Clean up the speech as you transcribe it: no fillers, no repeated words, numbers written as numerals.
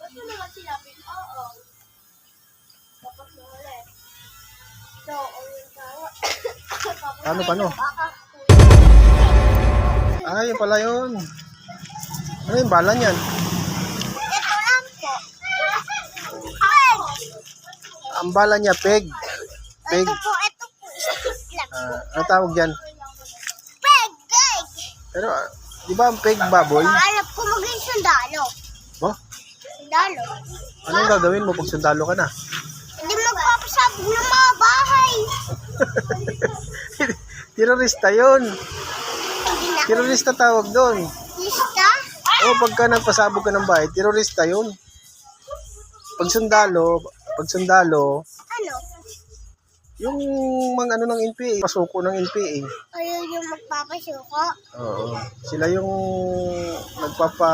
Ba't mo naman sinabi? Oo. Tapos na ulit. So, yung tawa. Paano? Ah, yun pala yun. Ano yung bala niyan? Ito lang po. Peg! Ang bala niya, peg. Peg. Ito po. Stick lang. Ano tawag dyan? Peg! Peg! Pero, di ba ang peg baboy? Alam ko maging sundalo. Ba? Sundalo. Anong gagawin mo pag sundalo ka na? Hindi magpapasabog ng mga bahay. Terorista yun. Hindi na. Terorista tawag doon. Lista? O, pagka nagpasabog ka ng bahay, terorista yun. Pag sundalo, Ano? yung mga ano ng NPA, pasuko ng NPA. Ayun yung magpapasuko. Oo. Sila yung nagpapa